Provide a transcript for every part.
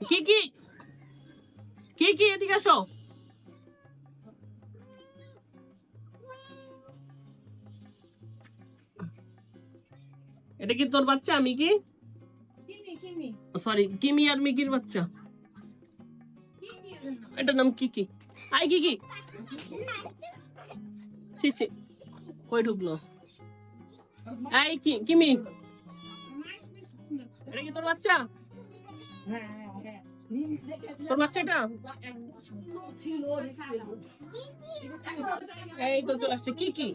কি কি এদিকে আসো। এটা কি তোর বাচ্চা? মিকি, সরি কিমি আর মিকির বাচ্চা। এটার নাম কি? আই কি ছি ছি, কই ঢুকলো? এই কিমি, এটা কি তোর বাচ্চা? তোর বাচ্চা এটা? এই তো চলে আসছে কি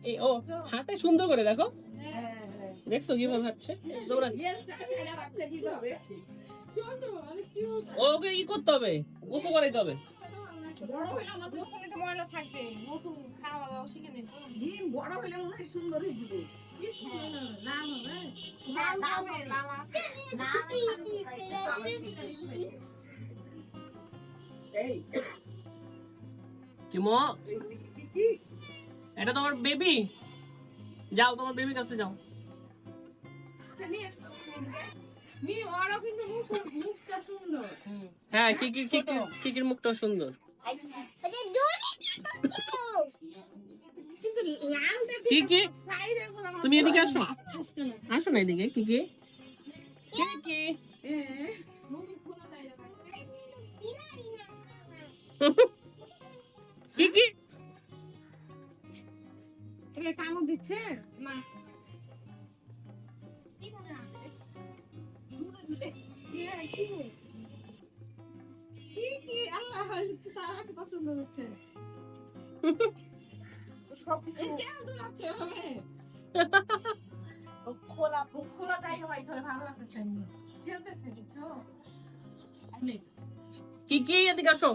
এই ও হাঁটে সুন্দর করে, দেখো দেখছো কিভাবে হাঁটছে, দৌড়াচ্ছে। ওকে কি করতে হবে? গোসল করাইতে হবে। বড় হলে মনে হয় সুন্দর হয়ে যাবে। চিমো, এটা তোমার বেবি? যাও তোমার বেবির কাছে যাও। হ্যাঁ কিকির মুখটা সুন্দর। কি তুমি এদিকে আসো, আসো না এদিকে। কি কামড় দিচ্ছে না? পছন্দ হচ্ছে খোলা জায়গা ভাই ধরে ভালো লাগতেছে, খেলতেছে বুঝছো? কি এদিকে আসো।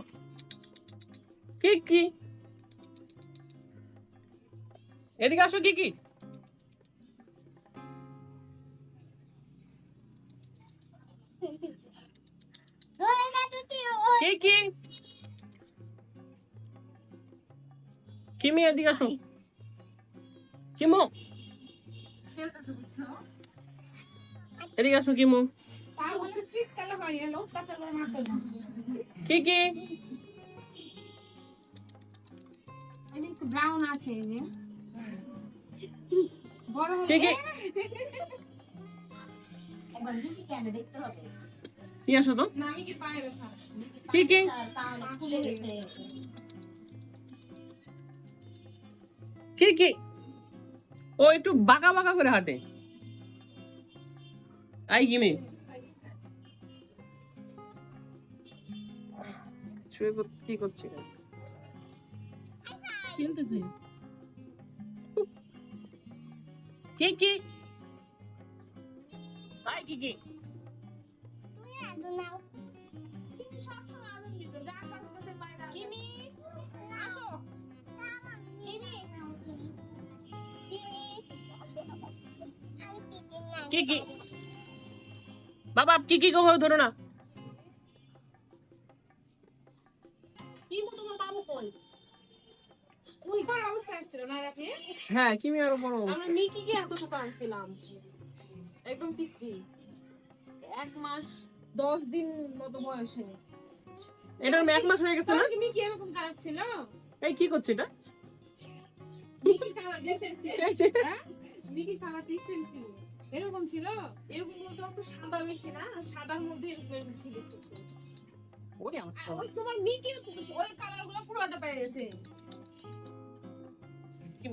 কি এদিকে আসো। কি কিমি এদিকে আসো। কিমো খেলতেছে বুঝছো? এদিকে আসো কিমো। তাহলে শীতকালে হয় এর অত্যাচার করে মারতে না। কি এখানে একটু ব্রাউন আছে এই যে বড় হলে একবার লুকি কেন দেখতে হবে। কি আসো তো? না আমি কি পায়ে ব্যথা। কি ও একটু বাঁকা বাঁকা করে হাঁটে। আই কিমি শুয়ে কি করছে? খেলতেছে। কি আই কি তুমি সবসময় আনন্দিত গান বাজতেছে পায়রা। কিমি আসো, কিমি কি বাবা কি কোভাবে ধরো না। তোমার বাবু কই? ওই বড় অবস্থা ছিল না রাতে? হ্যাঁ কিমি আরো বড়। আমরা মিকিকে এতটুকু আনছিলাম, একদম পিচ্চি, 1 মাস 10 দিন মতো বয়সে। এটার 1 মাস হয়ে গেছে না? মিকি এরকম কালার ছিল। এই কি করছে এটা? মিকি কালার দেখেছে? মিকি কালার দেখেছেন কি? এরকম ছিল, এরকম বলতে একটু সাদা বেশি না, সাদার মধ্যে এরকম ছিল। ওরে আমার ওই তোমার মিকি ওই কালারগুলো পুরোটা পেয়ে গেছে। কি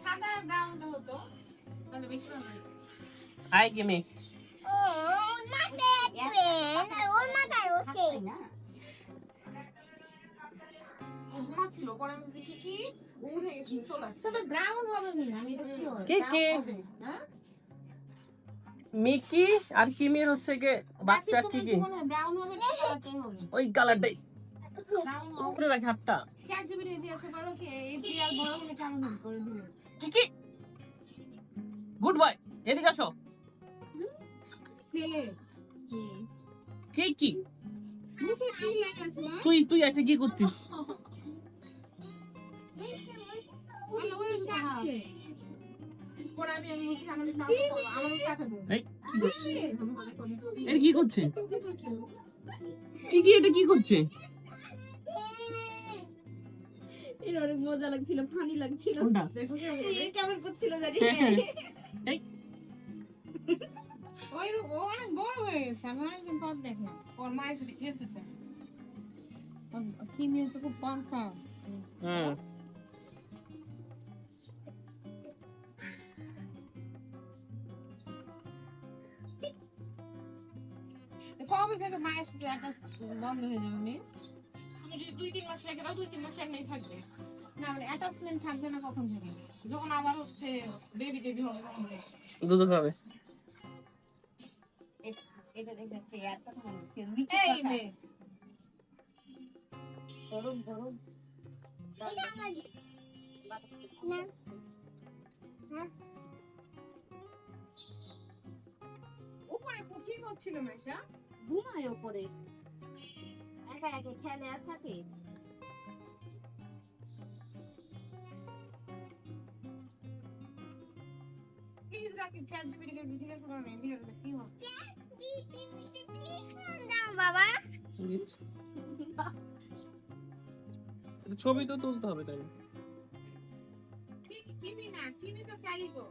সাদা ব্রাউনটা হতো তাহলে বেশি ভালো হতো। হাই কিমি ছিল পরে আমি দেখি কি উঠে গেছি, চলে আসছে। তবে ব্রাউন হবে না, আমি এটা শিওর। কি মিকি আর কিমির হচ্ছে কে বাচ্চা। কি ব্রাউন হবে না, কালারটাই হবে ওই কালারটাই উপরে রাখি হাতটা। চ্যাট জিপিটি দিয়ে আসো পারো কি এই বিড়াল বড় হলে কেমন করে দিবে। কি গুড বয় এদিকে আসো। ছেলে কি তুই এসে কি করছিস? আল্লাহ, ওই চাচ্ছে। পরে আমি বলছি, আমার চাকা দেবো। এই কি করছে? এটা কি করছে? কি এটা কি করছে? এর অনেক মজা লাগছিল, ফানি লাগছিল। কোনটা? দেখো কি হবে? এ কেমন করছিল জানি। এই ও অনেক বড় হয়ে গেছে, আমি অনেকদিন পর দেখলাম। ওর মায়ের সাথে খেলতেছে। কি নিয়ে তো খুব পান খাওয়া। হ্যাঁ কবে থেকে মায়ের সাথে একটা বন্ধ হয়ে যাবে মেয়ে? তুমি যদি 2-3 মাস রেখে দাও, 2-3 মাস এমনি থাকবে। না মানে অ্যাটাচমেন্ট থাকবে না কখন থেকে? যখন আবার হচ্ছে বেবি টেবি হবে তখন থেকে। দুধ খাবে। এটা দেখাচ্ছে এত ভালো লাগছে। এই মেয়ে, গরম গরম। উপরে কি করছিল মেশা? ঘুমায় ওপরে, একা একা খেলে আর থাকে। প্লিজ রাখি চ্যাট জিপিটি কে জিজ্ঞাসা করো না, ভিডিওটা কি হচ্ছে? বাবা দিচ্ছি। এটা ছবি তো তুলতে হবে তাই। টিভি না, টিভি তো ক্যারিগো।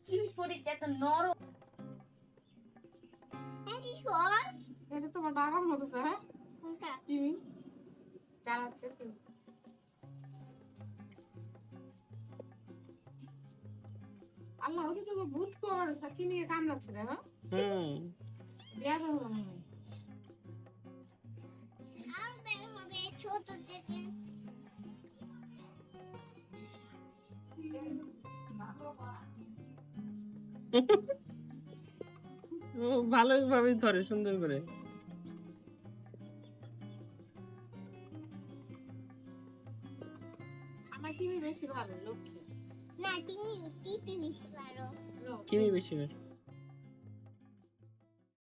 কি শরীরটা এত নরম। এটা তোমার বাবার মতো স্যার। টিভি চালাচ্ছে তুমি। আল্লাহ, ওকে তো ভূত করে কি নিয়ে কামড়াচ্ছে দেখো। হুম বিয়া তো হলো মনে হয়। ও ভালোভাবে ধরে সুন্দর করে। আমার টিভি বেশি ভালো, লক্ষ্মী। কি বেশি